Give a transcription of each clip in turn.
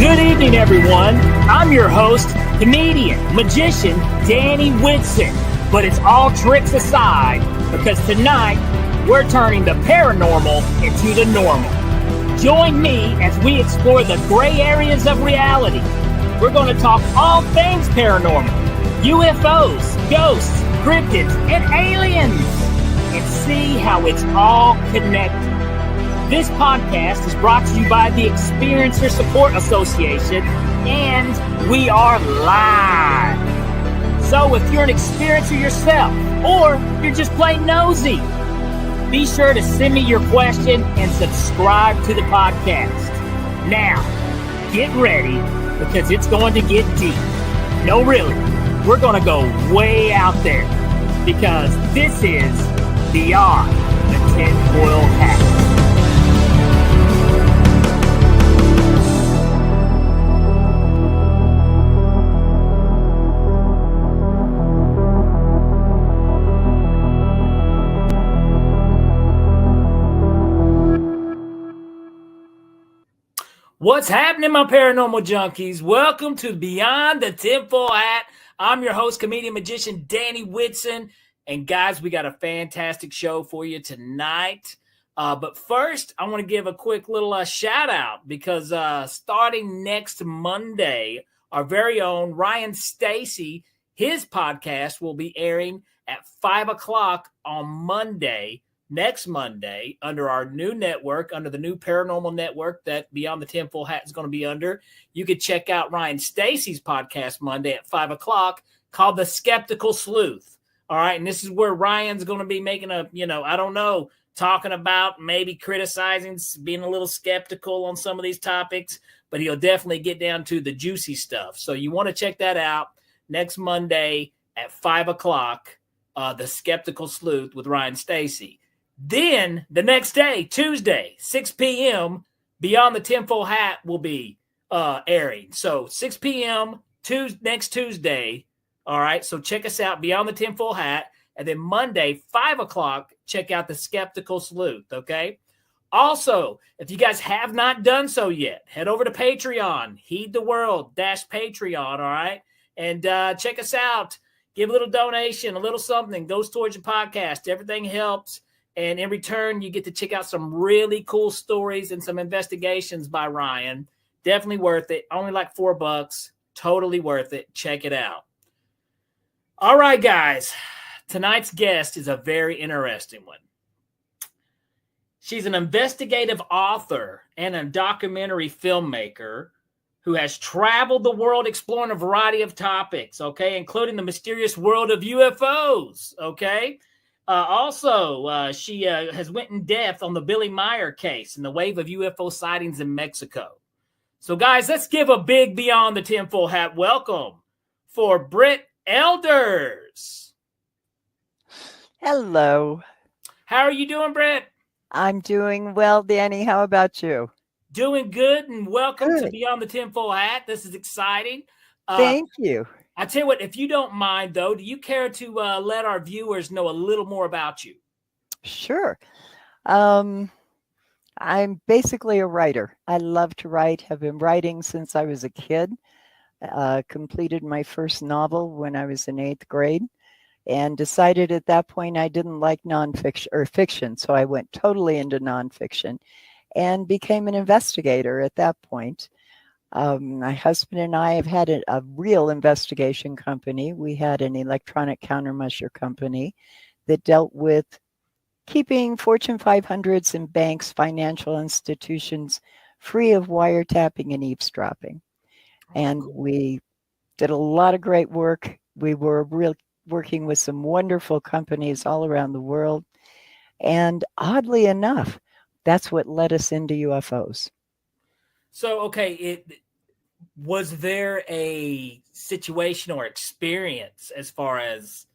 Good evening, everyone. I'm your host, comedian, magician, Danny Whitson. But it's all tricks aside, because tonight we're turning the paranormal into the normal. Join me as we explore the gray areas of reality. We're going to talk all things paranormal, UFOs, ghosts, cryptids, and aliens, and see how it's all connected. This podcast is brought to you by the Experiencer Support Association, and we are live. So if you're an experiencer yourself, or you're just plain nosy, be sure to send me your question and subscribe to the podcast. Now, get ready, because it's going to get deep. No, really, we're going to go way out there, because this is Beyond the TinFoil Hat. What's happening, my paranormal junkies? Welcome to Beyond the TinFoil Hat. I'm your host, comedian, magician, Danny Whitson. And guys, we got a fantastic show for you tonight. But first, I want to give a quick little shout out, because starting next Monday, our very own Ryan Stacy, his podcast will be airing at 5 o'clock on Monday. Next Monday, under our new network, under the new paranormal network that Beyond the TinFoil Hat is going to be under. You could check out Ryan Stacy's podcast Monday at 5 o'clock called The Skeptical Sleuth. All right. And this is where Ryan's going to be making talking about maybe criticizing, being a little skeptical on some of these topics, but he'll definitely get down to the juicy stuff. So you want to check that out next Monday at 5 o'clock, The Skeptical Sleuth with Ryan Stacy. Then the next day, Tuesday, 6 p.m., Beyond the TinFoil Hat will be airing. So 6 p.m. next Tuesday. All right. So check us out, Beyond the TinFoil Hat. And then Monday, 5 o'clock, check out The Skeptical Sleuth. Okay. Also, if you guys have not done so yet, head over to Patreon, Heed the World -Patreon. All right. And check us out. Give a little donation, a little something goes towards your podcast. Everything helps. And in return, you get to check out some really cool stories and some investigations by Ryan. Definitely worth it. Only like $4. Totally worth it. Check it out. All right, guys. Tonight's guest is a very interesting one. She's an investigative author and a documentary filmmaker who has traveled the world exploring a variety of topics, okay, including the mysterious world of UFOs, okay? She has went in depth on the Billy Meier case and the wave of UFO sightings in Mexico. So, guys, let's give a big Beyond the TinFoil Hat welcome for Brit Elders. Hello. How are you doing, Brit? I'm doing well, Danny. How about you? Doing good, and welcome to Beyond the TinFoil Hat. This is exciting. Thank you. I tell you what, if you don't mind, though, do you care to let our viewers know a little more about you? Sure. I'm basically a writer. I love to write. Have been writing since I was a kid. Completed my first novel when I was in 8th grade, and decided at that point I didn't like nonfiction or fiction, so I went totally into nonfiction and became an investigator at that point. My husband and I have had a real investigation company. We had an electronic countermeasure company that dealt with keeping Fortune 500s and banks, financial institutions free of wiretapping and eavesdropping. And we did a lot of great work. We were working with some wonderful companies all around the world. And oddly enough, that's what led us into UFOs. So, okay, was there a situation or experience as far as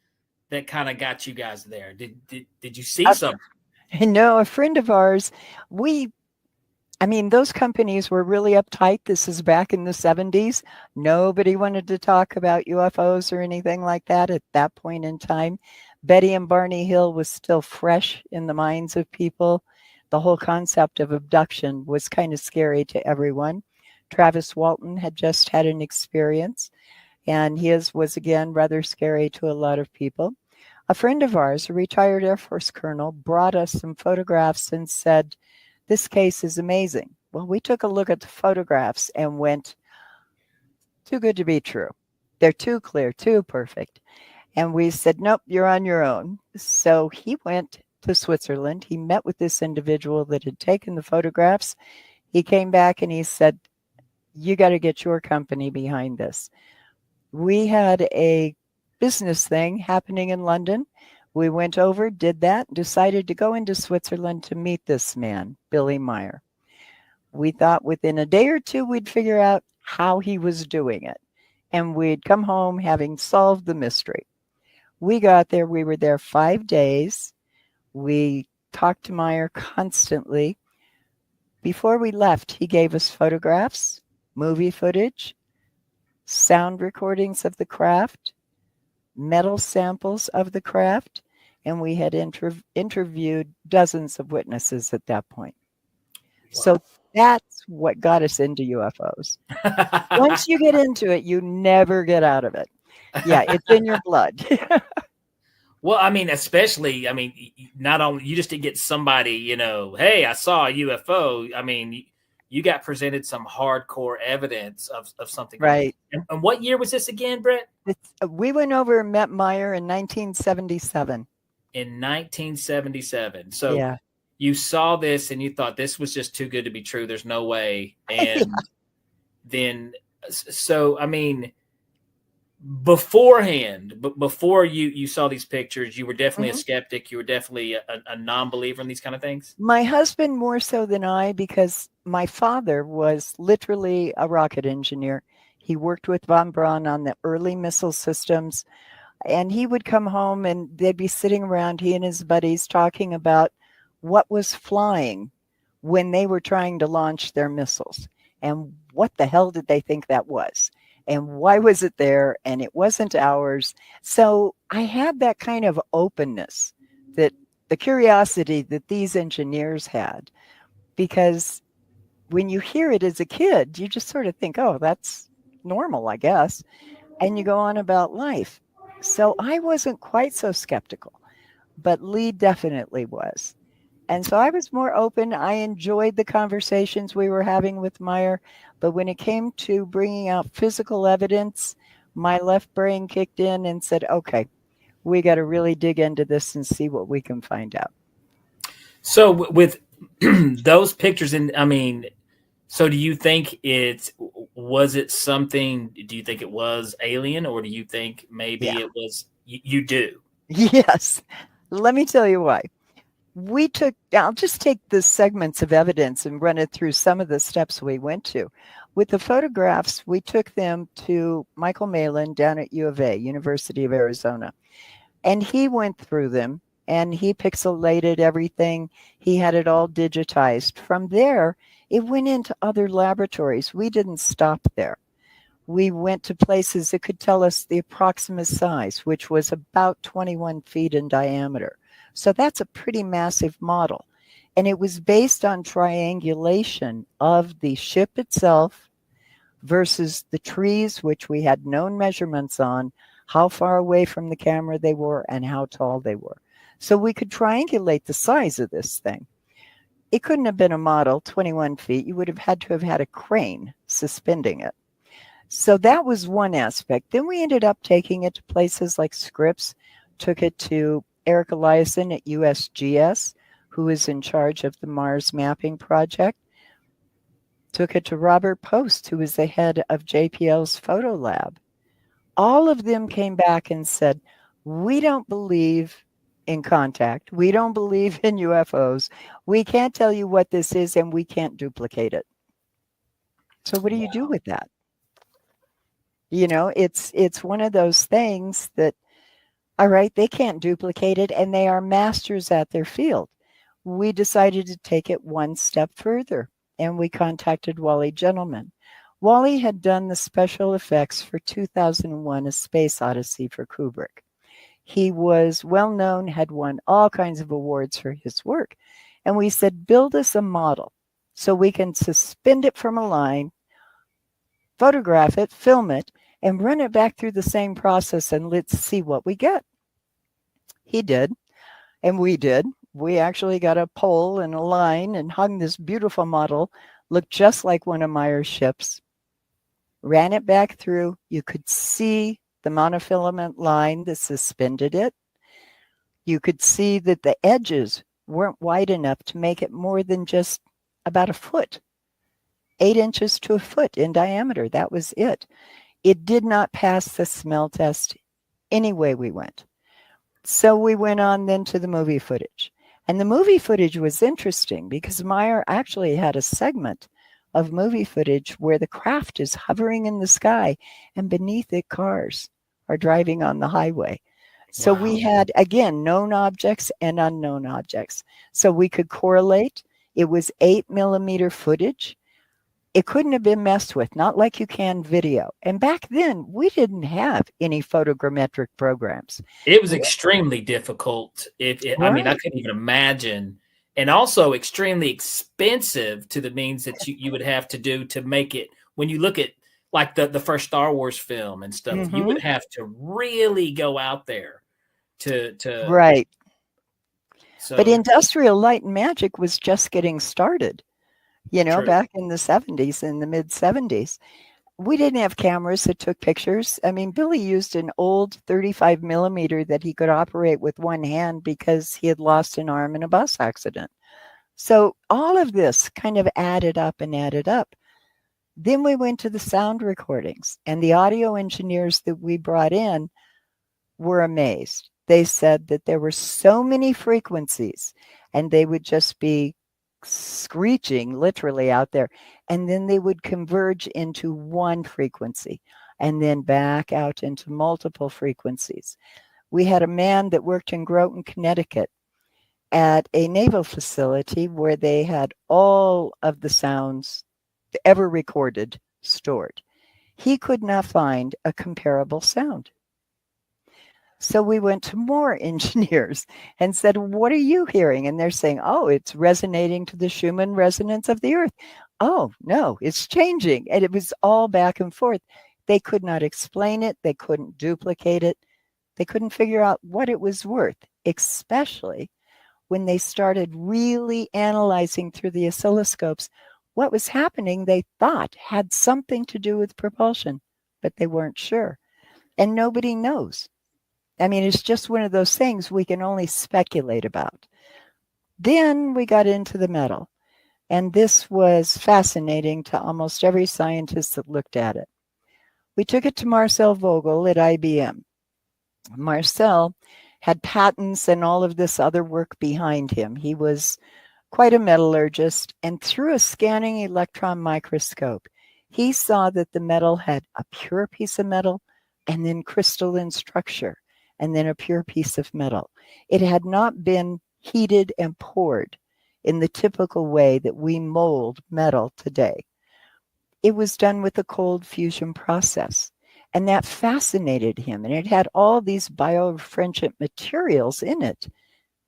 that kind of got you guys there? Did you see something? No, a friend of ours, those companies were really uptight. This is back in the 70s. Nobody wanted to talk about UFOs or anything like that at that point in time. Betty and Barney Hill was still fresh in the minds of people. The whole concept of abduction was kind of scary to everyone. Travis Walton had just had an experience, and his was, again, rather scary to a lot of people. A friend of ours, a retired Air Force colonel, brought us some photographs and said, "This case is amazing." Well, we took a look at the photographs and went, "Too good to be true. They're too clear, too perfect." And we said, "Nope, you're on your own." So he went to Switzerland. He met with this individual that had taken the photographs. He came back and he said, "You got to get your company behind this." We had a business thing happening in London. We went over, did that, decided to go into Switzerland to meet this man, Billy Meier. We thought within a day or two we'd figure out how he was doing it, and we'd come home having solved the mystery. We got there. We were there 5 days. We talked to Meier constantly. Before we left, he gave us photographs, movie footage, sound recordings of the craft, metal samples of the craft, and we had interviewed dozens of witnesses at that point. Wow. So that's what got us into UFOs. Once you get into it, you never get out of it. Yeah, it's in your blood. Well, I mean, especially, I mean, not only you just didn't get somebody, you know, hey, I saw a UFO. I mean, you got presented some hardcore evidence of something. Right. And what year was this again, Brett? We went over and met Meier in 1977. In 1977. So yeah. You saw this and you thought this was just too good to be true. There's no way. And then, so, I mean, beforehand, before you saw these pictures, you were definitely a skeptic. You were definitely a non-believer in these kind of things. My husband more so than I, because my father was literally a rocket engineer. He worked with von Braun on the early missile systems, and he would come home and they'd be sitting around, he and his buddies, talking about what was flying when they were trying to launch their missiles, and what the hell did they think that was, and why was it there, and it wasn't ours. So I had that kind of openness, that the curiosity that these engineers had, because when you hear it as a kid, you just sort of think, oh, that's normal, I guess, and you go on about life. So I wasn't quite so skeptical, but Lee definitely was. And so I was more open. I enjoyed the conversations we were having with Meier, but when it came to bringing out physical evidence, my left brain kicked in and said, okay, we got to really dig into this and see what we can find out. So with those pictures, and I mean, so do you think was it something, do you think it was alien, or do you think maybe it was, you do? Yes. Let me tell you why. I'll just take the segments of evidence and run it through some of the steps we went to. With the photographs, we took them to Michael Malin down at U of A, University of Arizona. And he went through them and he pixelated everything. He had it all digitized. From there, it went into other laboratories. We didn't stop there. We went to places that could tell us the approximate size, which was about 21 feet in diameter. So that's a pretty massive model. And it was based on triangulation of the ship itself versus the trees, which we had known measurements on, how far away from the camera they were and how tall they were. So we could triangulate the size of this thing. It couldn't have been a model 21 feet. You would have had to have had a crane suspending it. So that was one aspect. Then we ended up taking it to places like Scripps, took it to Eric Eliason at USGS, who is in charge of the Mars mapping project. Took it to Robert Post, who is the head of JPL's photo lab. All of them came back and said, we don't believe in contact. We don't believe in UFOs. We can't tell you what this is, and we can't duplicate it. So what do you do with that? You know, it's one of those things that, all right, they can't duplicate it, and they are masters at their field. We decided to take it one step further, and we contacted Wally Gentleman. Wally had done the special effects for 2001: A Space Odyssey for Kubrick. He was well known, had won all kinds of awards for his work. And we said, build us a model so we can suspend it from a line, photograph it, film it, and run it back through the same process and let's see what we get. He did, and we did. We actually got a pole and a line and hung this beautiful model, looked just like one of Meier's ships, ran it back through. You could see the monofilament line that suspended it. You could see that the edges weren't wide enough to make it more than just about a foot, 8 inches to a foot in diameter. That was it. It did not pass the smell test any way we went. So we went on then to the movie footage. And the movie footage was interesting because Meier actually had a segment of movie footage where the craft is hovering in the sky and beneath it cars are driving on the highway. So Wow. we had, again, known objects and unknown objects. So we could correlate. It was 8mm footage. It couldn't have been messed with, not like you can video. And back then, we didn't have any photogrammetric programs. It was extremely difficult. I mean, I Right. couldn't even imagine. And also extremely expensive to the means that you would have to do to make it. When you look at like the first Star Wars film and stuff, you would have to really go out there to Right. But so industrial light and magic was just getting started, true. back in the 70s, in the mid 70s. We didn't have cameras that took pictures. I mean, Billy used an old 35mm that he could operate with one hand because he had lost an arm in a bus accident. So all of this kind of added up and added up. Then we went to the sound recordings, and the audio engineers that we brought in were amazed. They said that there were so many frequencies, and they would just be screeching literally out there, and then they would converge into one frequency and then back out into multiple frequencies. We had a man that worked in Groton, Connecticut at a naval facility where they had all of the sounds ever recorded stored. He could not find a comparable sound. So we went to more engineers and said, what are you hearing? And they're saying, oh, it's resonating to the Schumann resonance of the earth. Oh, no, it's changing. And it was all back and forth. They could not explain it. They couldn't duplicate it. They couldn't figure out what it was worth, especially when they started really analyzing through the oscilloscopes what was happening. They thought had something to do with propulsion, but they weren't sure. And nobody knows. I mean, it's just one of those things we can only speculate about. Then we got into the metal, and this was fascinating to almost every scientist that looked at it. We took it to Marcel Vogel at IBM. Marcel had patents and all of this other work behind him. He was quite a metallurgist, and through a scanning electron microscope, he saw that the metal had a pure piece of metal and then crystalline structure, and then a pure piece of metal. It had not been heated and poured in the typical way that we mold metal today. It was done with a cold fusion process, and that fascinated him. And it had all these birefringent materials in it.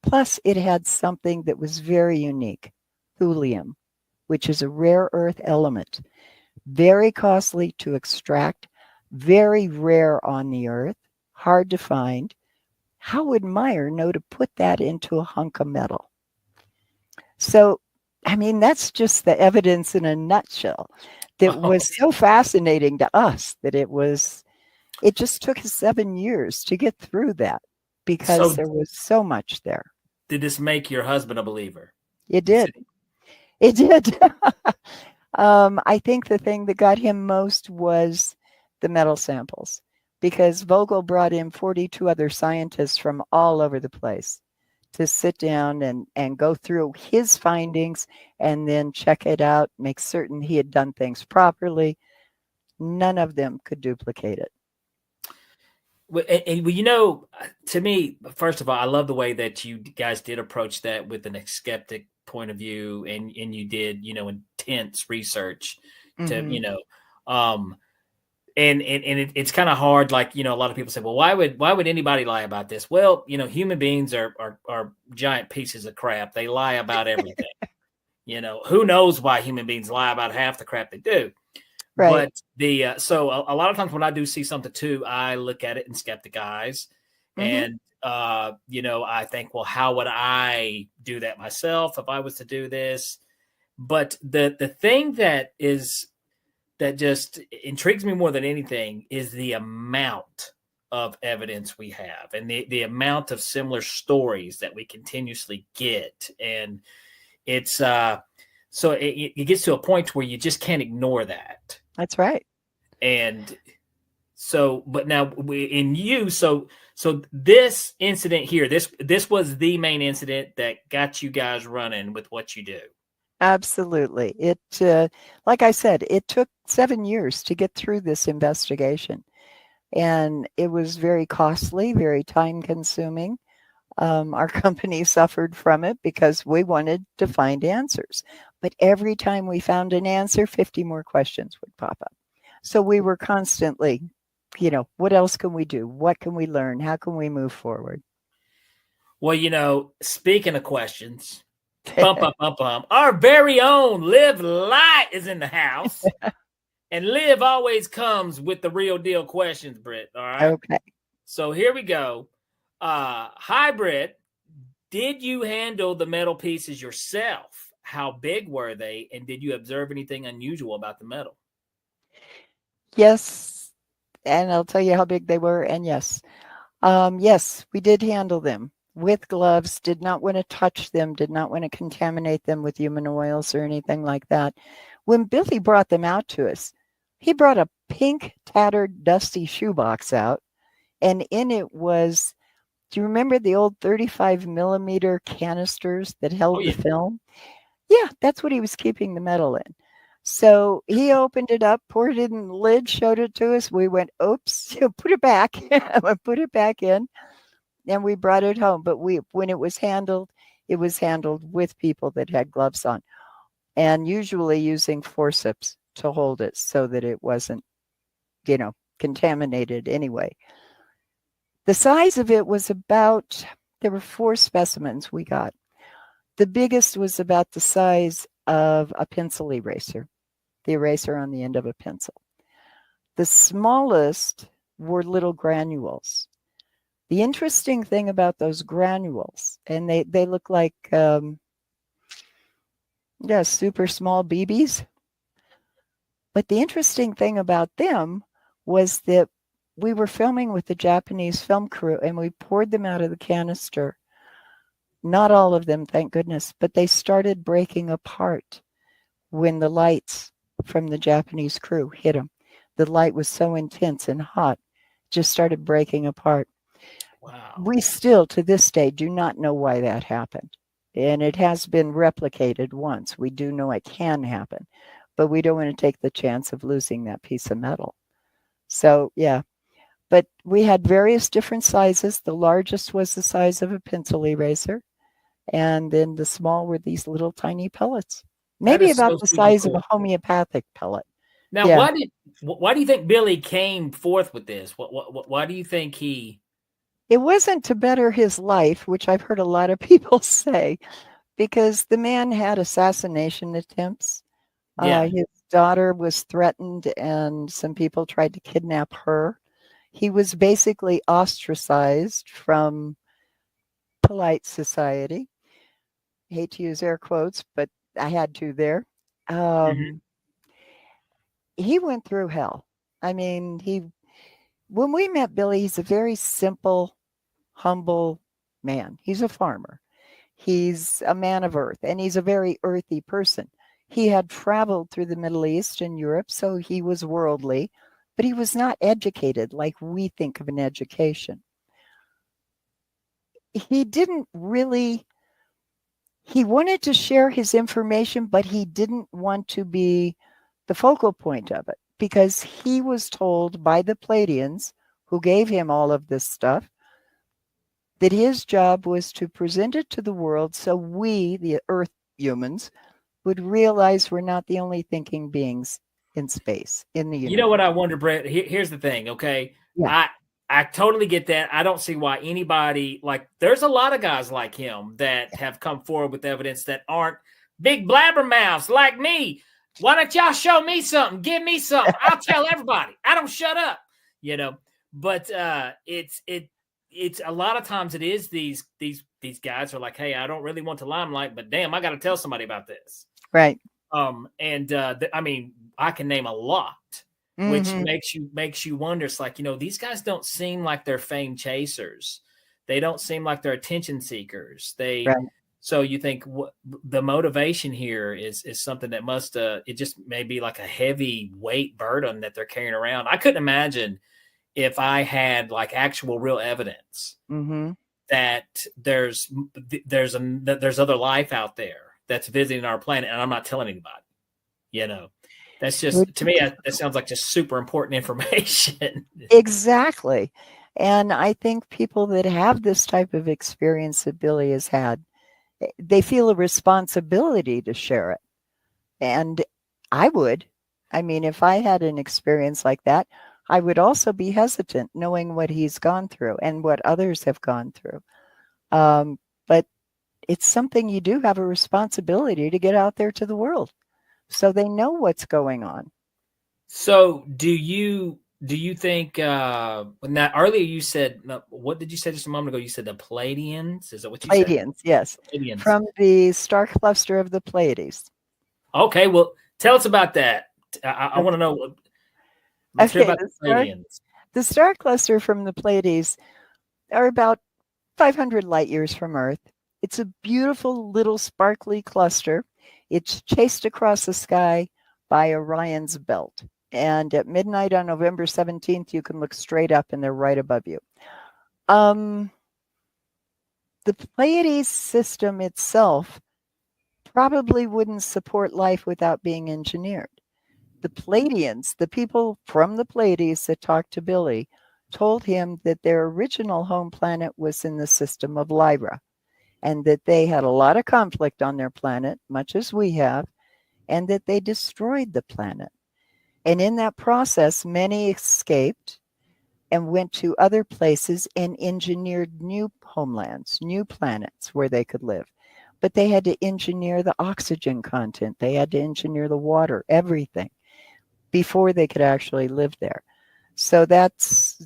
Plus, it had something that was very unique, thulium, which is a rare earth element, very costly to extract, very rare on the earth, hard to find. How would Meier know to put that into a hunk of metal? So, I mean, that's just the evidence in a nutshell that was so fascinating to us that it just took us 7 years to get through that because there was so much there. Did this make your husband a believer? It did. It did. I think the thing that got him most was the metal samples, because Vogel brought in 42 other scientists from all over the place to sit down and go through his findings and then check it out, make certain he had done things properly. None of them could duplicate it. And to me, first of all, I love the way that you guys did approach that with an skeptic point of view, and you did, intense research to, and it's kind of hard. Like, a lot of people say, well, why would anybody lie about this? Well, human beings are giant pieces of crap. They lie about everything. Who knows why human beings lie about half the crap they do. Right. But the so a lot of times when I do see something too, I look at it and skepticize, Mm-hmm. and I think, well, how would I do that myself if I was to do this? But the thing that just intrigues me more than anything is the amount of evidence we have, and the amount of similar stories that we continuously get, and it's so it gets to a point where you just can't ignore that. That's right. And so, but now so this incident here, this was the main incident that got you guys running with what you do. Absolutely. Like I said, it took 7 years to get through this investigation, and it was very costly, very time consuming. Our company suffered from it because we wanted to find answers. But every time we found an answer, 50 more questions would pop up. So we were constantly, what else can we do? What can we learn? How can we move forward? Well, speaking of questions, bump, bump, bump, bump. Our very own Liv Light is in the house. And Liv always comes with the real deal questions, Britt. All right. Okay. So here we go. Hi, Britt. Did you handle the metal pieces yourself? How big were they? And did you observe anything unusual about the metal? Yes. And I'll tell you how big they were. And yes. Yes, we did handle them with gloves, did not want to touch them, did not want to contaminate them with human oils or anything like that. When Billy brought them out to us, he brought a pink, tattered, dusty shoebox out, and in it was, do you remember the old 35 millimeter canisters that held the film? Yeah, that's what he was keeping the metal in. So he opened it up, poured it in the lid, showed it to us. We went, oops, put it back. Put it back in. And we brought it home. But when it was handled with people that had gloves on, and usually using forceps to hold it so that it wasn't, contaminated anyway. The size of it was there were 4 specimens we got. The biggest was about the size of a pencil eraser, the eraser on the end of a pencil. The smallest were little granules. The interesting thing about those granules, and they look like, super small BBs. But the interesting thing about them was that we were filming with the Japanese film crew, and we poured them out of the canister. Not all of them, thank goodness, but they started breaking apart when the lights from the Japanese crew hit them. The light was so intense and hot, just started breaking apart. Wow. We still, to this day, do not know why that happened. And it has been replicated once. We do know it can happen, but we don't want to take the chance of losing that piece of metal. So, yeah. But we had various different sizes. The largest was the size of a pencil eraser. And then the small were these little tiny pellets, maybe about the size of a homeopathic pellet. Now, why do you think Billy came forth with this? Why do you think he? It wasn't to better his life, which I've heard a lot of people say, because the man had assassination attempts. Yeah. His daughter was threatened, and some people tried to kidnap her. He was basically ostracized from polite society. I hate to use air quotes, but I had to there. He went through hell. I mean, when we met Billy, he's a very simple, humble man. He's a farmer. He's a man of earth, and he's a very earthy person. He had traveled through the Middle East and Europe, so he was worldly, but he was not educated like we think of an education. He wanted to share his information, but he didn't want to be the focal point of it, because he was told by the Pleiadians, who gave him all of this stuff, that his job was to present it to the world so we, the Earth humans, would realize we're not the only thinking beings in space, in the universe. You know what I wonder, Brett? Here's the thing, okay? Yeah. I totally get that. I don't see why anybody, there's a lot of guys like him that have come forward with evidence that aren't big blabbermouths like me. Why don't y'all show me something? Give me something. I'll tell everybody. I don't shut up, But it's a lot of times it is these guys are like, hey, I don't really want the limelight, but damn, I got to tell somebody about this. Right. I mean, I can name a lot, which Mm-hmm. makes you wonder. It's like, these guys don't seem like they're fame chasers. They don't seem like they're attention seekers. Right. So you think the motivation here is something that must it just may be like a heavy weight burden that they're carrying around. I couldn't imagine if I had like actual real evidence Mm-hmm. that there's other life out there that's visiting our planet, and I'm not telling anybody. That's just, to me, that sounds like just super important information. Exactly. And I think people that have this type of experience that Billy has had, they feel a responsibility to share it. And I would. I mean, if I had an experience like that, I would also be hesitant knowing what he's gone through and what others have gone through. But it's something you do have a responsibility to get out there to the world so they know what's going on. So do you think now earlier you said, what did you say just a moment ago? You said the Pleiadians? Is that what you said? Pleiadians, yes. Pleiadians. From the star cluster of the Pleiades. Okay, well, tell us about that. I want to know. Let's hear about the Pleiadians. The star cluster from the Pleiades are about 500 light years from Earth. It's a beautiful little sparkly cluster. It's chased across the sky by Orion's belt. And at midnight on November 17th, you can look straight up and they're right above you. The Pleiades system itself probably wouldn't support life without being engineered. The Pleiadians, the people from the Pleiades that talked to Billy, told him that their original home planet was in the system of Lyra, and that they had a lot of conflict on their planet, much as we have, and that they destroyed the planet. And in that process, many escaped and went to other places and engineered new homelands, new planets where they could live. But they had to engineer the oxygen content. They had to engineer the water, everything, before they could actually live there. So that's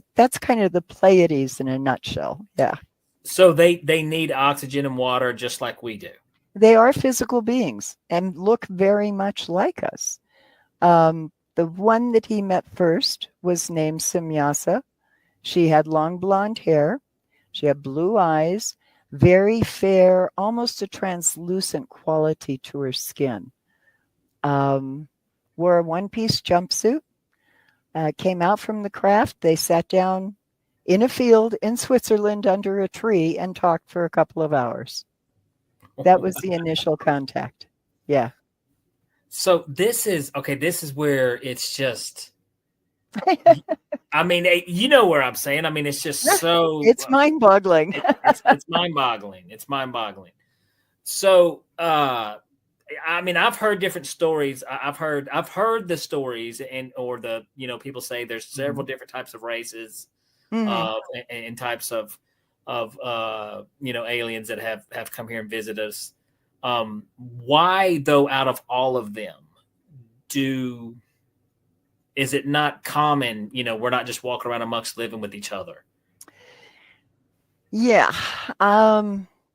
kind of the Pleiades in a nutshell. Yeah. So they need oxygen and water just like we do. They are physical beings and look very much like us. The one that he met first was named Simyasa. She had long blonde hair. She had blue eyes, very fair, almost a translucent quality to her skin. Wore a one-piece jumpsuit. Came out from the craft. They sat down in a field in Switzerland under a tree and talked for a couple of hours. That was the initial contact. Yeah. So this is where it's just, I mean, you know where I'm saying. I mean, it's just so. It's mind-boggling. It's mind-boggling. It's mind-boggling. So, I mean, I've heard different stories. I've heard the stories, or the people say there's several different types of races, and types of aliens that have come here and visit us. Why though, out of all of them, is it not common? We're not just walking around amongst living with each other. Yeah.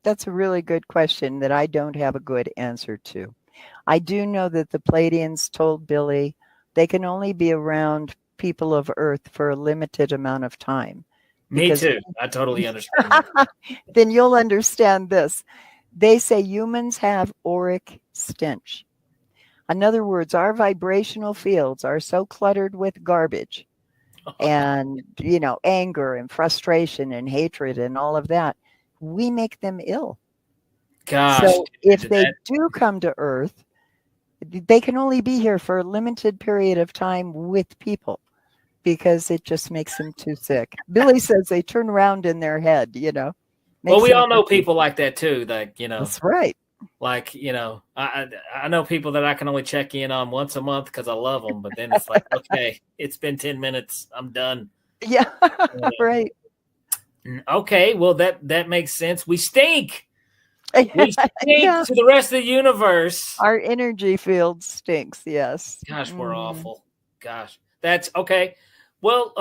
That's a really good question that I don't have a good answer to. I do know that the Pleiadians told Billy they can only be around people of Earth for a limited amount of time. Me too. I totally understand. Then you'll understand this. They say humans have auric stench. In other words, our vibrational fields are so cluttered with garbage and, anger and frustration and hatred and all of that, we make them ill. Gosh. So if they do come to Earth, they can only be here for a limited period of time with people because it just makes them too sick. Billy says they turn around in their head, Well, we all know people like that too. Like, That's right. Like, I know people that I can only check in on once a month because I love them. But then it's like, okay, it's been 10 minutes. I'm done. Yeah, right. Okay, well, that makes sense. We stink. We stink Yeah, to the rest of the universe. our energy field stinks. Yes. Gosh, we're Mhm. awful. Gosh, that's okay. Well,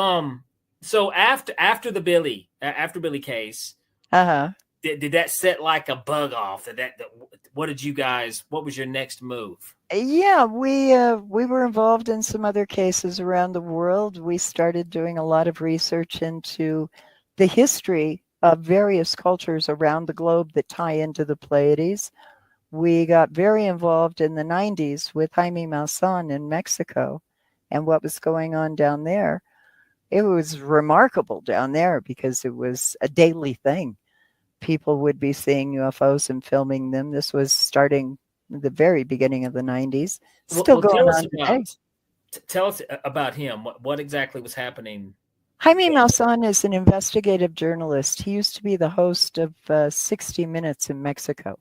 so after Billy case, Uh-huh. did that set like a bug off? What did you guys? What was your next move? Yeah, we were involved in some other cases around the world. We started doing a lot of research into the history of various cultures around the globe that tie into the Pleiades. We got very involved in the 90s with Jaime Maussan in Mexico and what was going on down there. It was remarkable down there because it was a daily thing. People would be seeing UFOs and filming them. This was starting the very beginning of the 90s, still Well, going on today. tell us about him. What exactly was happening? Jaime Maussan is an investigative journalist. He used to be the host of 60 Minutes in Mexico.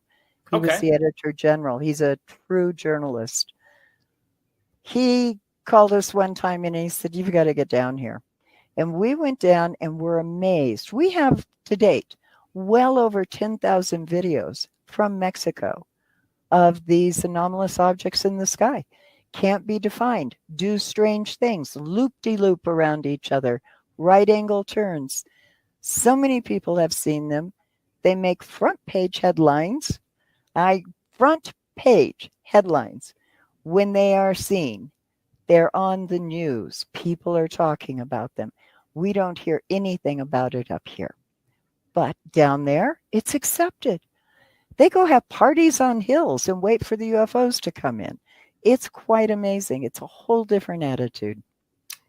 He was Okay. the editor general. He's a true journalist. He called us one time and he said, "You've got to get down here." And we went down and were amazed. We have to date well over 10,000 videos from Mexico of these anomalous objects in the sky. Can't be defined, do strange things, loop-de-loop around each other, right angle turns. So many people have seen them. They make front page headlines. Front page headlines when they are seen. They're on the news. People are talking about them. We don't hear anything about it up here. But down there, it's accepted. They go have parties on hills and wait for the UFOs to come in. It's quite amazing. It's a whole different attitude.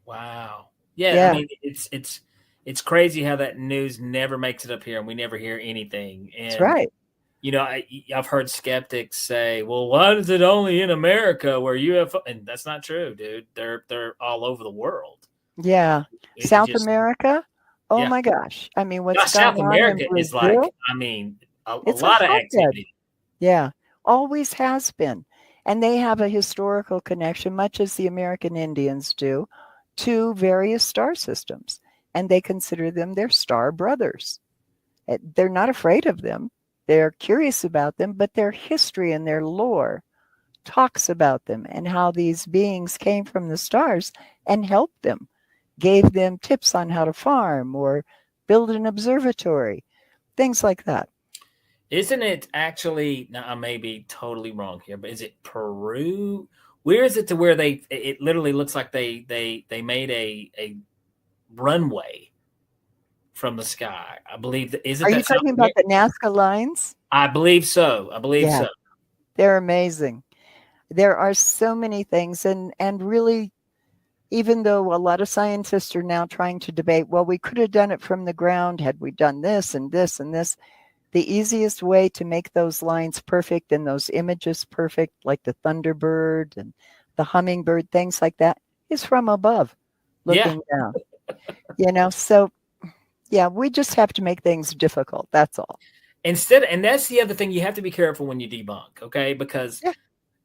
Wow. Yeah, I Yeah, mean it's crazy how that news never makes it up here and we never hear anything. that's And right. I've heard skeptics say, "Well, why is it only in America where UFO?" And that's not true, dude. They're all over the world. Yeah. It South just America, oh yeah. my gosh. I mean, what's Gosh, gone South on in America is like, Brazil, I mean, a it's a lot of hotbed. activity. Yeah, always has been. And they have a historical connection, much as the American Indians do, to various star systems. And they consider them their star brothers. They're not afraid of them. They're curious about them, but their history and their lore talks about them and how these beings came from the stars and helped them, gave them tips on how to farm or build an observatory, things like that. Isn't it actually? Now, I may be totally wrong here, but is it Peru? Where is it to where it literally looks like they made a runway from the sky? I believe isn't Are you that South talking about America? the Nazca lines? I believe so. I believe Yeah, so. they're amazing. There are so many things, and really, even though a lot of scientists are now trying to debate, well, we could have done it from the ground had we done this and this and this. The easiest way to make those lines perfect and those images perfect, like the thunderbird and the hummingbird, things like that, is from above, Yeah. looking down. So yeah, we just have to make things difficult. That's all. And that's the other thing you have to be careful when you debunk, okay? Because Yeah,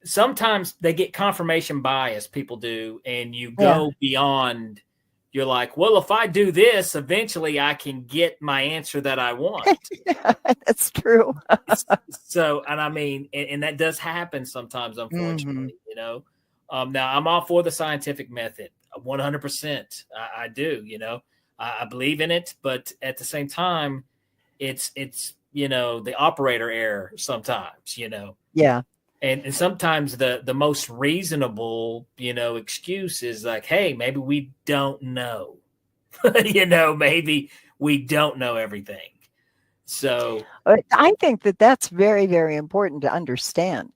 sometimes they get confirmation bias, people do, and you yeah, go beyond. You're like, well, if I do this, eventually I can get my answer that I want. that's true. So, and I mean, and that does happen sometimes, Hmm. unfortunately, Now, I'm all for the scientific method, 100%. I do, I believe in it, but at the same time, it's the operator error sometimes. Yeah, And sometimes the most reasonable excuse is like, hey, maybe we don't know. Maybe we don't know everything. So I think that that's very, very important to understand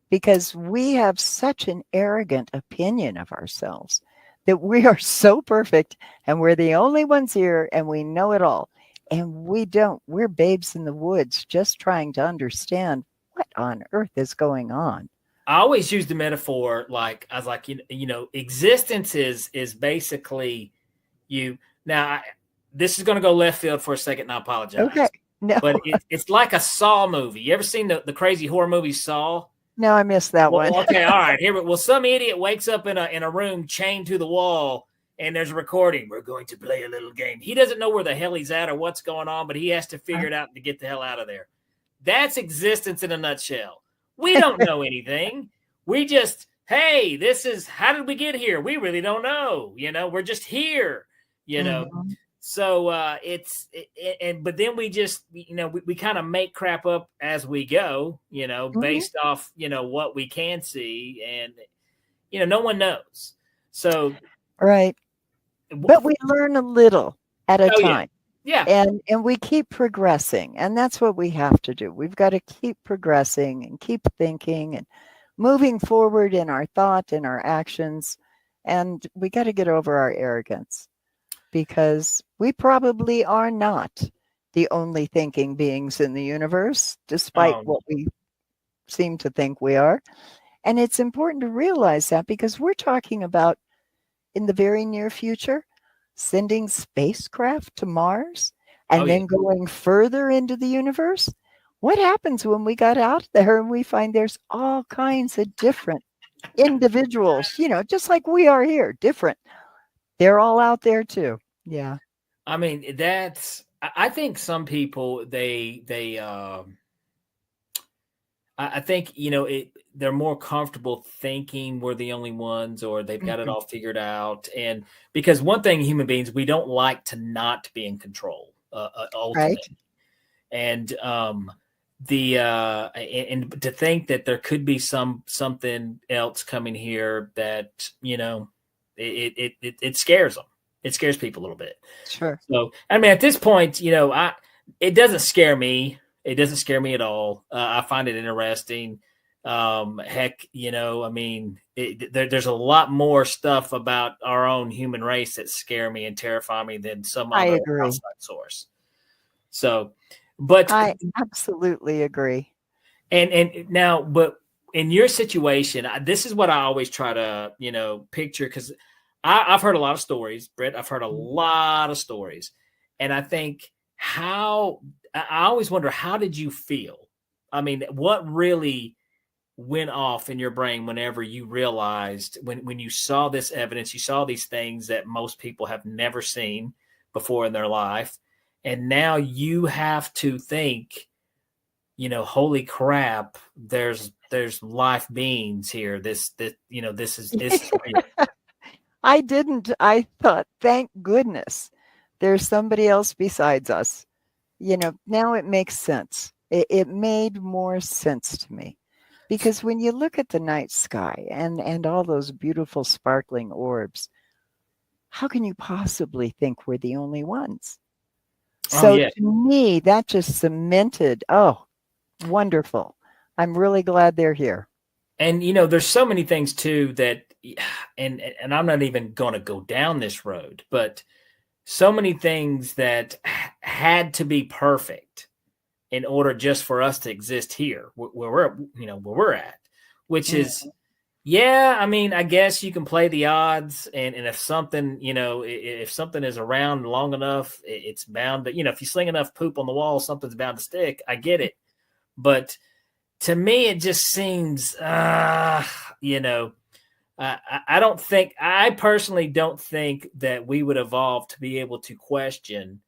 because we have such an arrogant opinion of ourselves that we are so perfect and we're the only ones here and we know it all. And we don't. We're babes in the woods just trying to understand what on earth is going on. I always use the metaphor, like I was like, existence is basically you. Now, this is going to go left field for a second, and I Okay. apologize, No, but it's like a Saw movie. You ever seen the crazy horror movie Saw? no, I missed that one. Well, okay, all right. Here, well, some idiot wakes up in a room chained to the wall, and there's a recording. We're going to play a little game. He doesn't know where the hell he's at or what's going on, but he has to figure it out to get the hell out of there. that's existence in a nutshell. We don't know anything. We just, hey, this is, how did we get here? We really don't know. We're just here, Mhm. So but then we just, we kind of make crap up as we go, Mhm. based off, what we can see. And, no one knows. So, Right. But we learn a little at a oh, yeah. time. Yeah. And we keep progressing. And that's what we have to do. We've got to keep progressing and keep thinking and moving forward in our thought and our actions. And we got to get over our arrogance because we probably are not the only thinking beings in the universe, despite what we seem to think we are. And it's important to realize that because we're talking about in the very near future sending spacecraft to Mars and then going further into the universe. What happens when we got out there and we find there's all kinds of different individuals, just like we are here, different. They're all out there too. Yeah. I mean, I think some people, I think, they're more comfortable thinking we're the only ones, or they've got it all figured out. And because one thing, human beings, we don't like to not be in control, ultimately. Right. And and to think that there could be something else coming here that, it scares them. It scares people a little bit. Sure. So, I mean, at this point, it doesn't scare me. It doesn't scare me at all. I find it interesting. Heck, I mean, there's a lot more stuff about our own human race that scare me and terrify me than some I other agree. outside source. So, but I absolutely agree. And now, but in your situation, this is what I always try to, picture, because I've heard a lot of stories, Britt. I've heard a lot of stories. And I think I always wonder, how did you feel? I mean, what really went off in your brain whenever you realized, when you saw this evidence, you saw these things that most people have never seen before in their life. And now you have to think, holy crap, there's life beings here. This is real. I didn't. I thought, thank goodness there's somebody else besides us. Now it makes sense. It made more sense to me. Because when you look at the night sky and all those beautiful sparkling orbs, how can you possibly think we're the only ones? So Yeah. to me, that just cemented, oh, wonderful. I'm really glad they're here. And there's so many things too that, and I'm not even going to go down this road, but so many things that had to be perfect in order just for us to exist here, where we're at, which is, yeah, I mean, I guess you can play the odds, and if something, if something is around long enough, it's bound to, if you sling enough poop on the wall, something's bound to stick. I get it. But to me, it just seems, I personally don't think that we would evolve to be able to question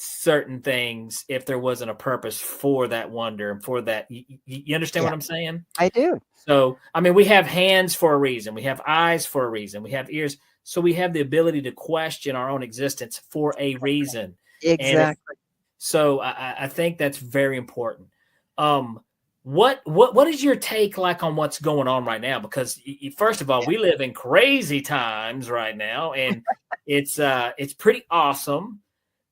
certain things if there wasn't a purpose for that wonder and for that. You understand what I'm saying? I do. So, I mean, we have hands for a reason. We have eyes for a reason. We have ears. So we have the ability to question our own existence for a reason. Exactly. So I think that's very important. What is your take like on what's going on right now? Because first of all, we live in crazy times right now, and it's pretty awesome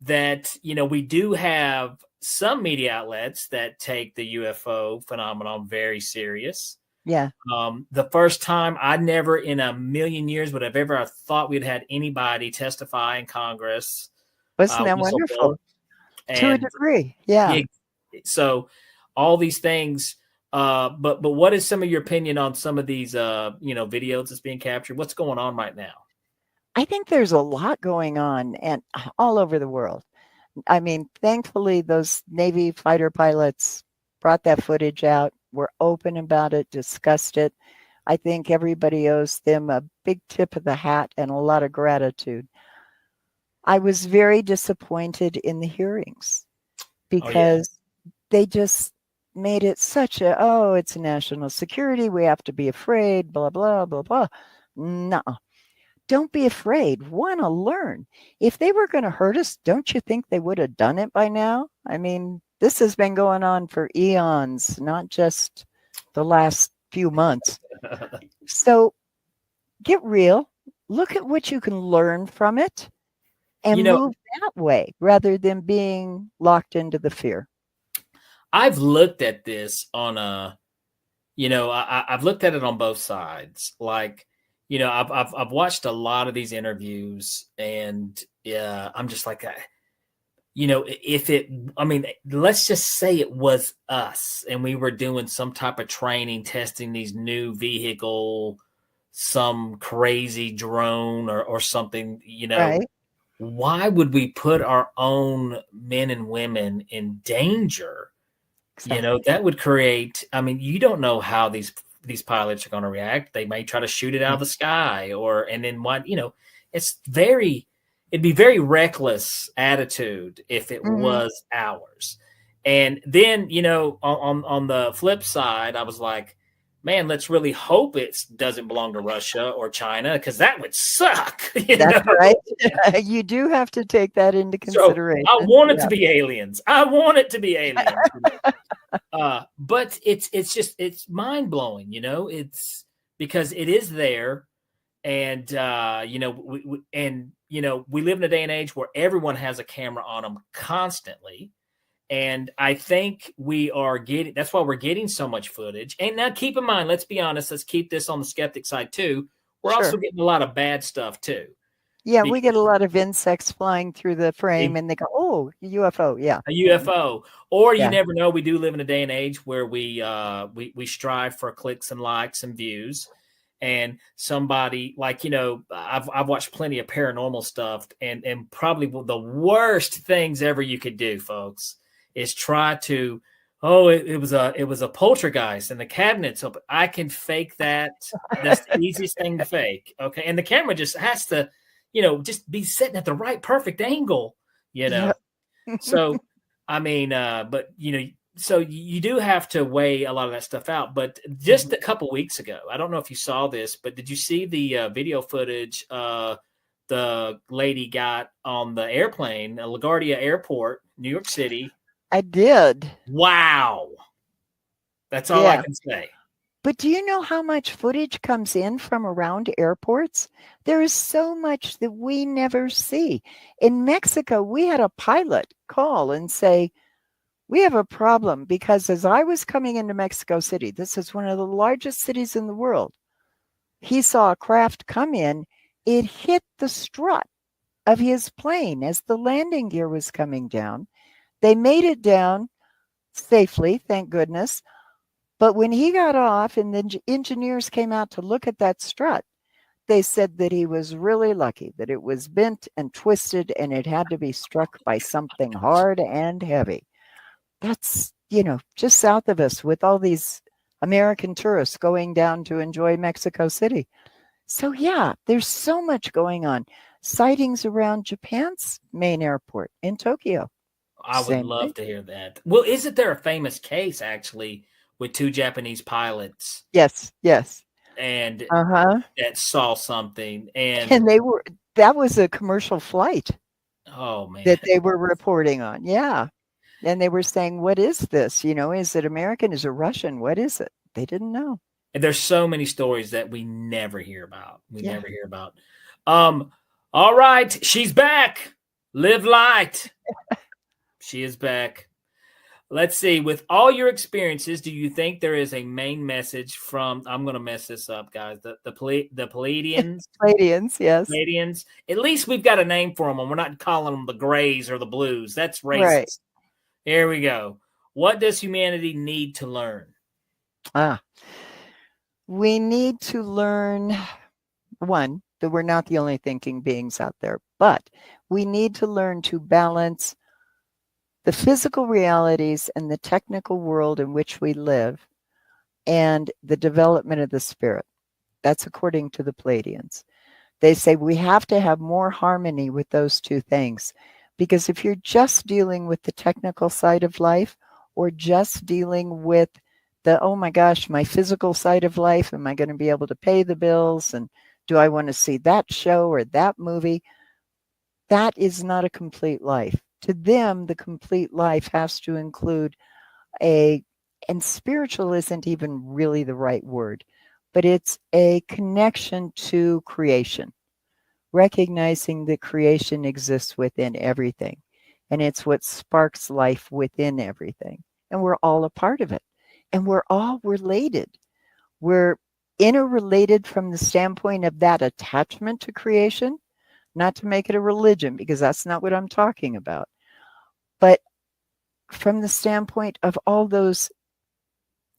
that we do have some media outlets that take the UFO phenomenon very serious. Yeah. The first time, I never in a million years would have ever thought we'd had anybody testify in Congress. Wasn't that wonderful? To a degree. Yeah. So all these things, but what is some of your opinion on some of these videos that's being captured? What's going on right now? I think there's a lot going on and all over the world. I mean, thankfully, those Navy fighter pilots brought that footage out, were open about it, discussed it. I think everybody owes them a big tip of the hat and a lot of gratitude. I was very disappointed in the hearings because they just made it such a, oh, it's national security. We have to be afraid, blah, blah, blah, blah. No, don't be afraid. Want to learn. If they were going to hurt us, don't you think they would have done it by now? I mean, this has been going on for eons, not just the last few months. So get real. Look at what you can learn from it and move that way rather than being locked into the fear. I've looked at this on a, I've looked at it on both sides. Like, I've watched a lot of these interviews, and I'm just like, let's just say it was us and we were doing some type of training, testing these new vehicle, some crazy drone or something, Right. Why would we put our own men and women in danger? Exactly. That would create, you don't know how these pilots are going to react. They may try to shoot it out of the sky and then what, it'd be very reckless attitude if it was ours. And then, on the flip side, I was like, man, let's really hope it doesn't belong to Russia or China, because that would suck. That's right. You do have to take that into consideration. So I want it to be aliens. I want it to be aliens. But it's mind blowing, it's because it is there. And, we live in a day and age where everyone has a camera on them constantly. And I think that's why we're getting so much footage. And now keep in mind, let's be honest, let's keep this on the skeptic side too. We're also getting a lot of bad stuff too. Yeah, we get a lot of insects flying through the frame and they go, oh, a UFO. Yeah. A UFO. Or you never know. We do live in a day and age where we strive for clicks and likes and views. And somebody like, I've watched plenty of paranormal stuff, and probably the worst things ever you could do, folks, is try to, it was a poltergeist and the cabinet's open. I can fake that. That's the easiest thing to fake. Okay. And the camera just has to, just be sitting at the right perfect angle, Yep. So, but so you do have to weigh a lot of that stuff out. But just a couple weeks ago, I don't know if you saw this, but did you see the video footage the lady got on the airplane, LaGuardia Airport, New York City? I did. Wow. That's all I can say. But do you know how much footage comes in from around airports? There is so much that we never see. In Mexico, we had a pilot call and say, we have a problem, because as I was coming into Mexico City, this is one of the largest cities in the world, he saw a craft come in. It hit the strut of his plane as the landing gear was coming down. They made it down safely, thank goodness. But when he got off and the engineers came out to look at that strut, they said that he was really lucky, that it was bent and twisted and it had to be struck by something hard and heavy. That's, just south of us with all these American tourists going down to enjoy Mexico City. So yeah, there's so much going on. Sightings around Japan's main airport in Tokyo. I would love to hear that. Well, isn't there a famous case actually with two Japanese pilots? Yes. And that saw something, and that was a commercial flight. Oh man, that they were reporting on. Yeah. And they were saying, what is this? Is it American? Is it Russian? What is it? They didn't know. And there's so many stories that we never hear about. Never hear about. All right. She's back. Live light. She is back. Let's see. With all your experiences, do you think there is a main message from, I'm going to mess this up, guys, the Pleiadians? Pleiadians, yes. Pleiadians. At least we've got a name for them, and we're not calling them the Grays or the Blues. That's racist. Right. Here we go. What does humanity need to learn? We need to learn, one, that we're not the only thinking beings out there, but we need to learn to balance the physical realities and the technical world in which we live and the development of the spirit. That's according to the Pleiadians. They say we have to have more harmony with those two things, because if you're just dealing with the technical side of life or just dealing with the, oh my gosh, my physical side of life. Am I going to be able to pay the bills? And do I want to see that show or that movie? That is not a complete life. To them, the complete life has to include and spiritual isn't even really the right word, but it's a connection to creation, recognizing that creation exists within everything. And it's what sparks life within everything. And we're all a part of it. And we're all related. We're interrelated from the standpoint of that attachment to creation, not to make it a religion, because that's not what I'm talking about. But from the standpoint of all those,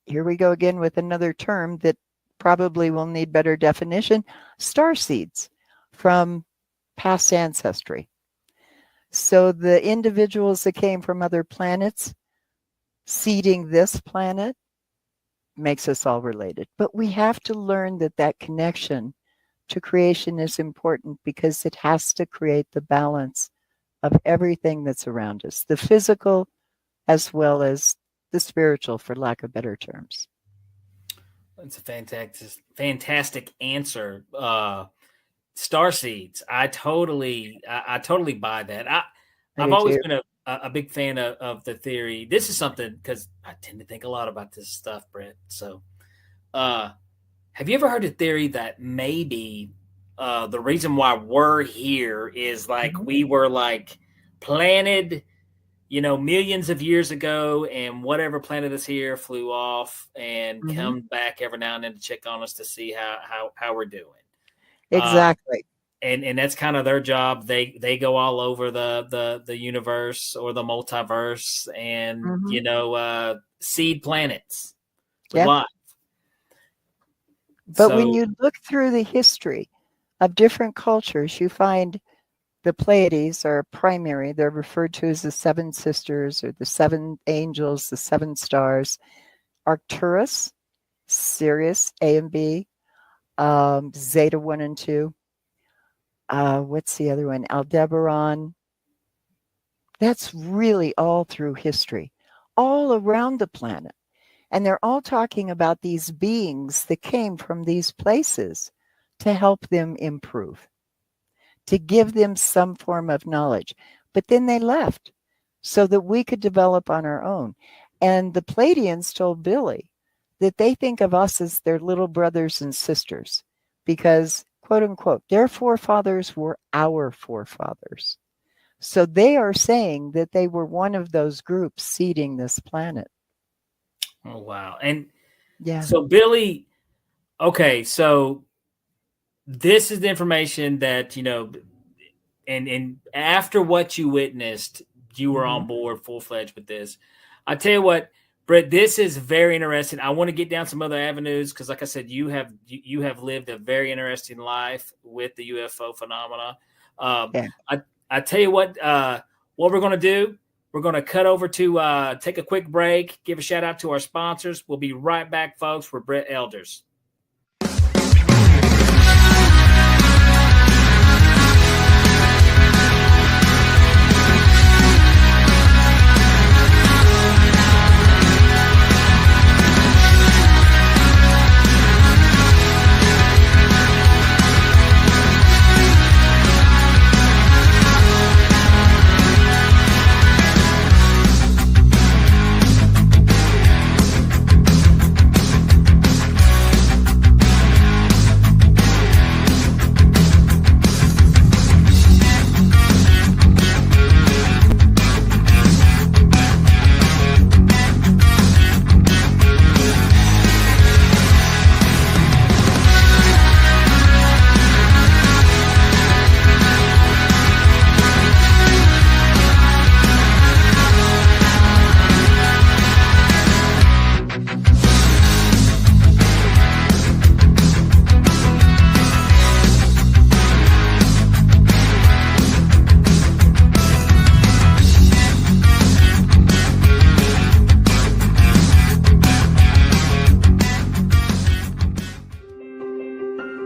here we go again with another term that probably will need better definition, star seeds from past ancestry. So the individuals that came from other planets seeding this planet makes us all related. But we have to learn that that connection to creation is important because it has to create the balance of everything that's around us, the physical as well as the spiritual, for lack of better terms. That's a fantastic answer. Star seeds. I totally buy that. I've always been a big fan of the theory. This is something, because I tend to think a lot about this stuff, Brett. So, have you ever heard a theory that maybe the reason why we're here is like we were like planted, millions of years ago, and whatever planet is here flew off and come back every now and then to check on us to see how we're doing. Exactly. And that's kind of their job. They go all over the universe or the multiverse and seed planets with life. But when you look through the history of different cultures, you find the Pleiades are primary. They're referred to as the seven sisters or the seven angels, the seven stars. Arcturus, Sirius, A and B, Zeta 1 and 2. What's the other one? Aldebaran. That's really all through history, all around the planet. And they're all talking about these beings that came from these places to help them improve, to give them some form of knowledge. But then they left so that we could develop on our own. And the Pleiadians told Billy that they think of us as their little brothers and sisters because, quote unquote, their forefathers were our forefathers. So they are saying that they were one of those groups seeding this planet. Oh, wow. And yeah. So Billy, okay, so this is the information that, and after what you witnessed, you were on board full-fledged with this. I tell you what, Brett, this is very interesting. I want to get down some other avenues because, like I said, you have lived a very interesting life with the UFO phenomena. I tell you what we're going to do. We're going to cut over to take a quick break, give a shout out to our sponsors. We'll be right back, folks. We're Brit Elders.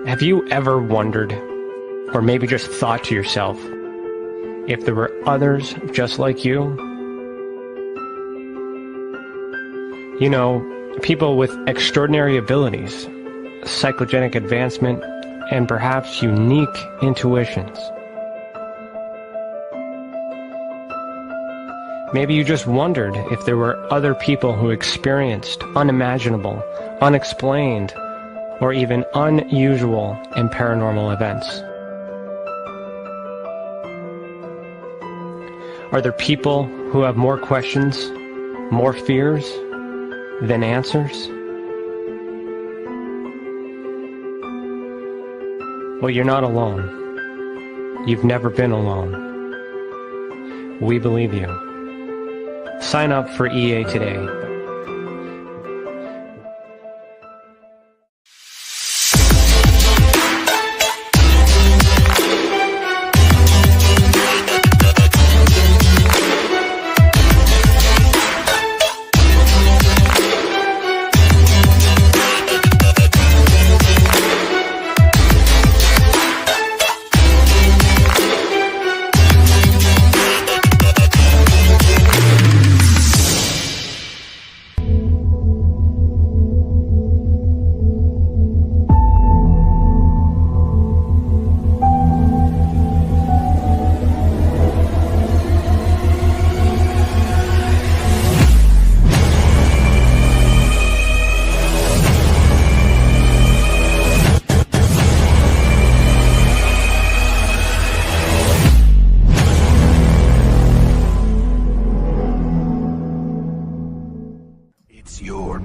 Have you ever wondered, or maybe just thought to yourself, if there were others just like you? You know, people with extraordinary abilities, psychogenic advancement, and perhaps unique intuitions. Maybe you just wondered if there were other people who experienced unimaginable, unexplained, or even unusual and paranormal events. Are there people who have more questions, more fears than answers? Well, you're not alone. You've never been alone. We believe you. Sign up for EA today.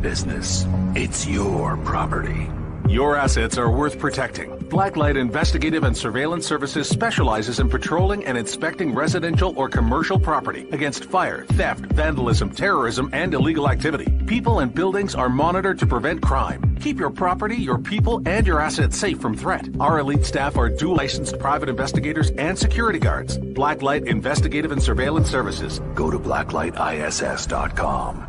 Business. It's your property. Your assets are worth protecting. Blacklight Investigative and Surveillance Services specializes in patrolling and inspecting residential or commercial property against fire, theft, vandalism, terrorism, and illegal activity. People and buildings are monitored to prevent crime. Keep your property, your people, and your assets safe from threat. Our elite staff are dual licensed private investigators and security guards. Blacklight Investigative and Surveillance Services. Go to blacklightiss.com.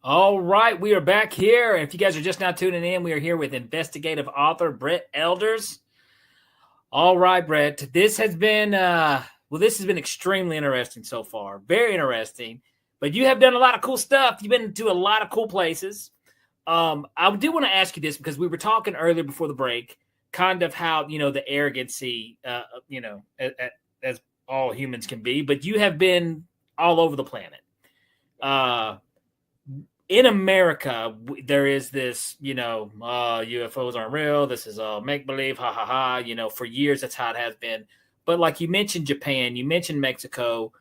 All right, we are back here. If you guys are just now tuning in, we are here with investigative author Brit Elders. All right, Brit, this has been this has been extremely interesting so far. Very interesting. But you have done a lot of cool stuff. You've been to a lot of cool places. I do want to ask you this because we were talking earlier before the break, kind of how, the arrogancy, as all humans can be, but you have been all over the planet. In America, there is this, UFOs aren't real. This is all make-believe, ha, ha, ha. For years, that's how it has been. But like you mentioned Japan, you mentioned Mexico,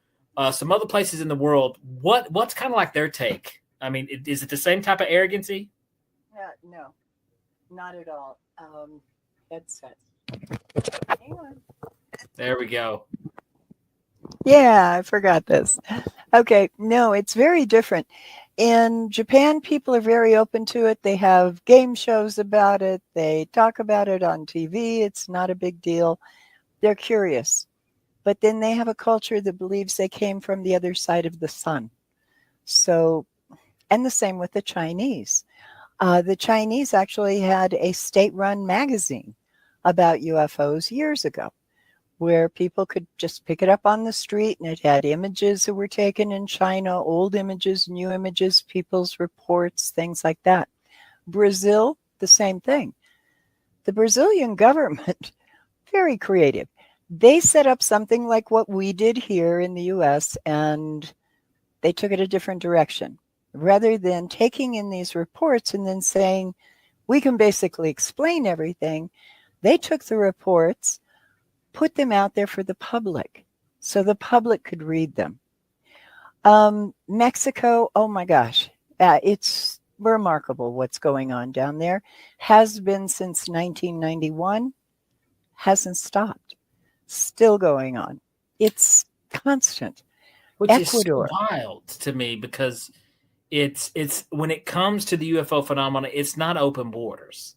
some other places in the world. What's kind of like their take? I mean, is it the same type of arrogancy? No, not at all. Headset. Hang on. There we go. Yeah, I forgot this. Okay, no, it's very different. In Japan, people are very open to it. They have game shows about it. They talk about it on TV. It's not a big deal. They're curious. But then they have a culture that believes they came from the other side of the sun. So, and the same with the Chinese. The Chinese actually had a state-run magazine about UFOs years ago, where people could just pick it up on the street, and it had images that were taken in China, old images, new images, people's reports, things like that. Brazil, the same thing. The Brazilian government, very creative. They set up something like what we did here in the US, and they took it a different direction. Rather than taking in these reports and then saying, We can basically explain everything. They took the reports, put them out there for the public so the public could read them. Mexico, oh my gosh, it's remarkable what's going on down there. Has been since 1991, hasn't stopped, still going on. It's constant. Which Ecuador. is so wild to me because it's when it comes to the UFO phenomena, it's not open borders.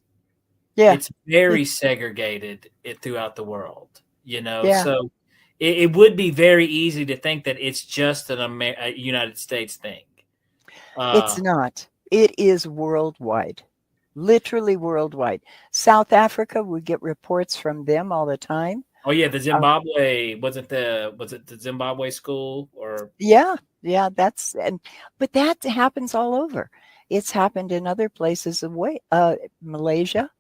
Yeah. It's very segregated throughout the world, Yeah. So it would be very easy to think that it's just a United States thing. It's not. It is worldwide, literally worldwide. South Africa, we get reports from them all the time. Oh yeah, the Zimbabwe was it the Zimbabwe school or Yeah, but that happens all over. It's happened in other places away. Malaysia,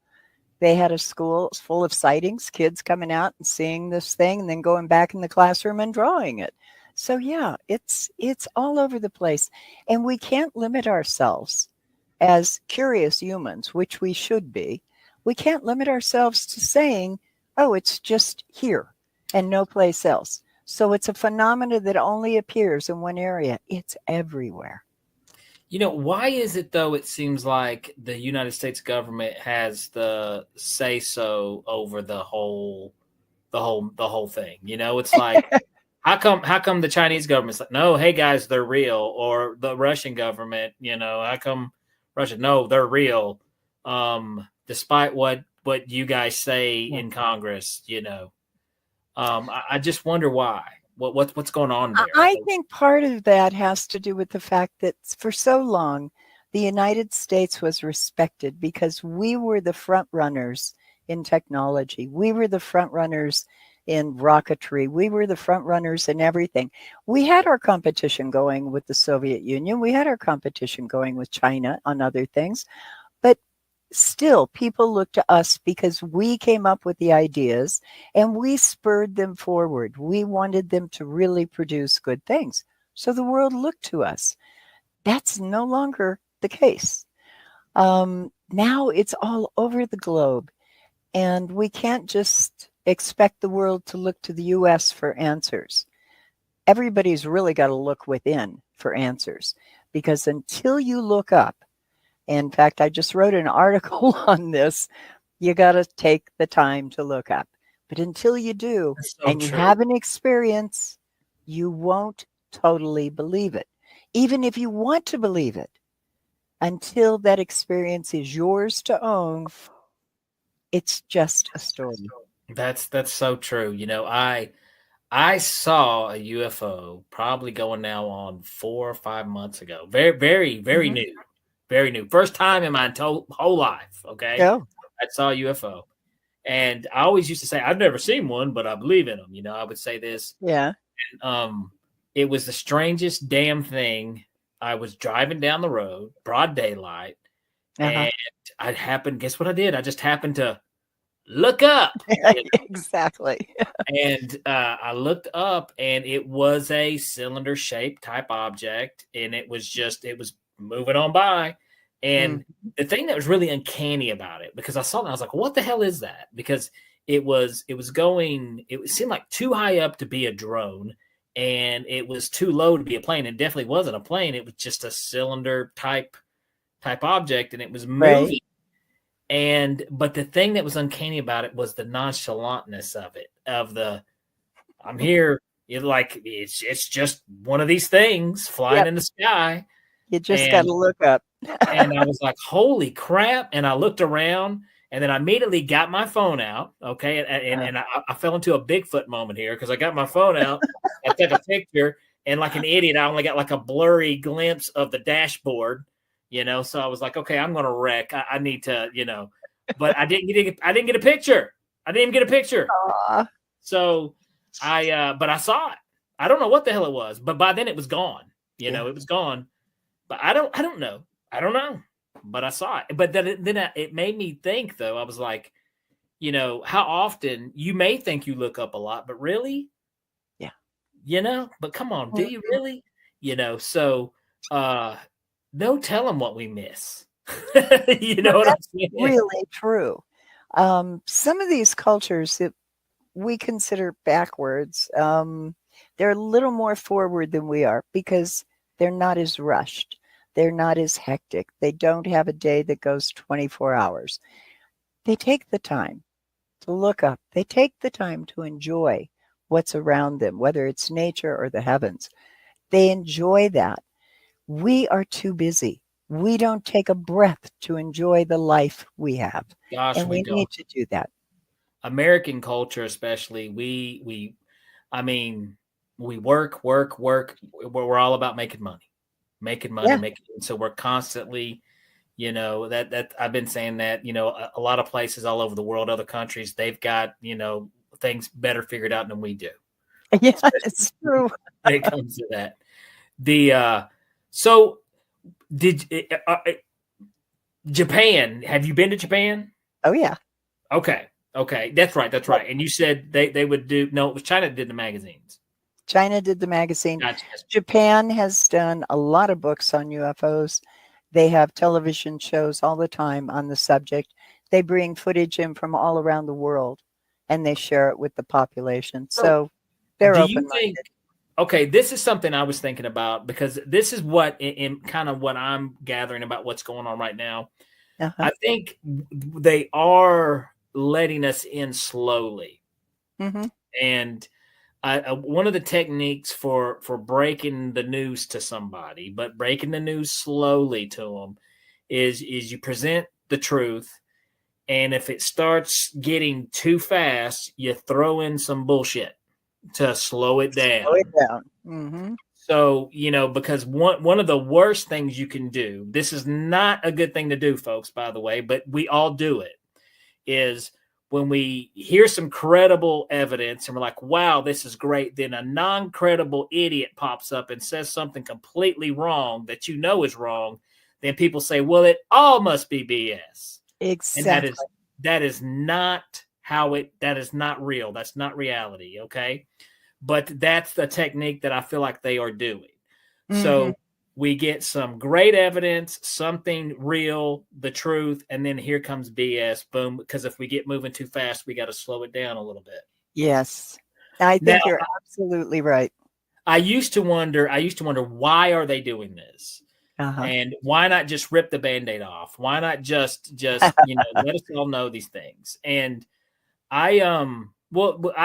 they had a school full of sightings, kids coming out and seeing this thing and then going back in the classroom and drawing it. So yeah, it's all over the place. And we can't limit ourselves as curious humans, which we should be. We can't limit ourselves to saying, oh, it's just here and no place else. So it's a phenomenon that only appears in one area. It's everywhere. Why is it though? It seems like the United States government has the say so over the whole thing. It's like how come the Chinese government's like, no, hey guys, they're real, or the Russian government, how come Russia? No, they're real, despite what you guys say in Congress. I just wonder why. What's going on there? I think part of that has to do with the fact that for so long, the United States was respected because we were the front runners in technology. We were the front runners in rocketry. We were the front runners in everything. We had our competition going with the Soviet Union. We had our competition going with China on other things. But still, people look to us because we came up with the ideas and we spurred them forward. We wanted them to really produce good things. So the world looked to us. That's no longer the case. Now it's all over the globe. And we can't just expect the world to look to the US for answers. Everybody's really got to look within for answers, because until you look up, in fact, I just wrote an article on this, you got to take the time to look up. But until you do, and you have an experience, you won't totally believe it. Even if you want to believe it, until that experience is yours to own, it's just a story. That's so true. I saw a UFO probably going now on 4 or 5 months ago. Very, very, very new. Very new. First time in my whole life. Okay. Yeah. I saw a UFO. And I always used to say, I've never seen one, but I believe in them. I would say this. Yeah. And, it was the strangest damn thing. I was driving down the road, broad daylight. And guess what I did? I just happened to look up. Exactly. And I looked up and it was a cylinder shaped type object. And it was moving on by. And the thing that was really uncanny about it, because I saw it, I was like, what the hell is that? Because it seemed like too high up to be a drone, and it was too low to be a plane. It definitely wasn't a plane. It was just a cylinder type object, and it was moving. Right. But the thing that was uncanny about it was the nonchalantness of it, I'm here. It's just one of these things flying in the sky. You just got to look up. And I was like, holy crap. And I looked around and then I immediately got my phone out. Okay. And I fell into a Bigfoot moment here because I got my phone out. I took a picture and like an idiot, I only got like a blurry glimpse of the dashboard, So I was like, okay, I'm going to wreck. I need to, but I didn't get a picture. I didn't even get a picture. So but I saw it. I don't know what the hell it was, but by then it was gone. It was gone. But I don't know. I don't know. But I saw it. But then it made me think, though. I was like, how often you may think you look up a lot, but really? Yeah. But come on, do you really? So no telling what we miss. You know what I'm saying? Really true. Some of these cultures that we consider backwards, they're a little more forward than we are because they're not as rushed. They're not as hectic. They don't have a day that goes 24 hours. They take the time to look up. They take the time to enjoy what's around them, whether it's nature or the heavens. They enjoy that. We are too busy. We don't take a breath to enjoy the life we have. Gosh, And we don't. need to do that. American culture, especially, I mean, we work. We're all about making money, Yeah. so we're constantly, that I've been saying that, a lot of places all over the world, other countries, they've got, things better figured out than we do. Yeah, it's true. When it comes to that. So Japan, have you been to Japan? Oh, yeah. Okay. That's right. And you said they would do, no, it was China that did the magazines. China did the magazine. Gotcha. Japan has done a lot of books on UFOs. They have television shows all the time on the subject. They bring footage in from all around the world and they share it with the population. So they're open-minded. Okay, this is something I was thinking about because this is what in kind of what I'm gathering about what's going on right now. I think they are letting us in slowly. Mm-hmm. And one of the techniques for breaking the news to somebody, but breaking the news slowly to them, is you present the truth. And if it starts getting too fast, you throw in some bullshit to slow it down. Mm-hmm. So, because one of the worst things you can do, this is not a good thing to do, folks, by the way, but we all do it, is when we hear some credible evidence and we're like, wow, this is great. Then a non-credible idiot pops up and says something completely wrong that is wrong. Then people say, well, it all must be BS. Exactly. And that is not that is not real. That's not reality. Okay. But that's the technique that I feel like they are doing. Mm-hmm. So we get some great evidence, something real, the truth, and then here comes BS. Boom. Because if we get moving too fast, we got to slow it down a little bit. Yes. I think you're absolutely right. I used to wonder, why are they doing this? And why not just rip the Band-Aid off? Why not just let us all know these things? And I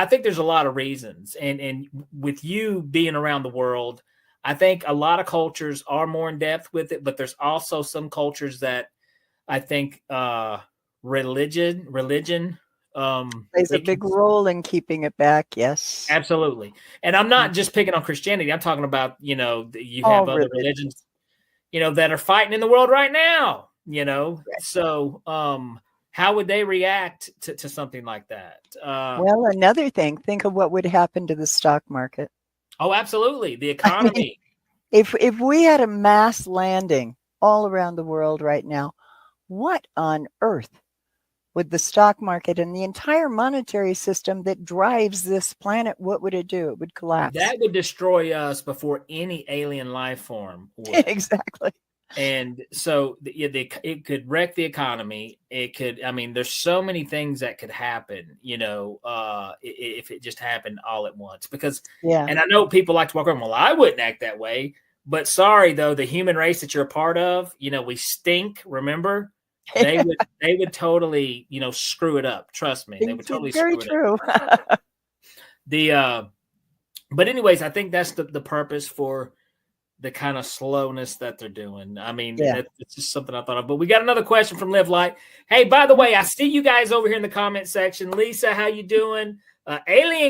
think there's a lot of reasons. And with you being around the world, I think a lot of cultures are more in depth with it, but there's also some cultures that I think religion plays a big role in keeping it back. Yes, absolutely. And I'm not just picking on Christianity. I'm talking about, you have other religions, that are fighting in the world right now, Right. So how would they react to something like that? Well, another thing, think of what would happen to the stock market. Oh, absolutely. The economy. If we had a mass landing all around the world right now, what on earth would the stock market and the entire monetary system that drives this planet, what would it do? It would collapse. That would destroy us before any alien life form would. Exactly. And so it could wreck the economy. It could, there's so many things that could happen, if it just happened all at once. Because, and I know people like to walk around, well, I wouldn't act that way. But sorry, though, the human race that you're a part of, we stink, remember? They would totally, screw it up. Trust me. They would totally screw it up. But anyways, I think that's the purpose for the kind of slowness that they're doing. It's just something I thought of. But we got another question from Live Light. Hey, by the way, I see you guys over here in the comment section. Lisa, how you doing? Alien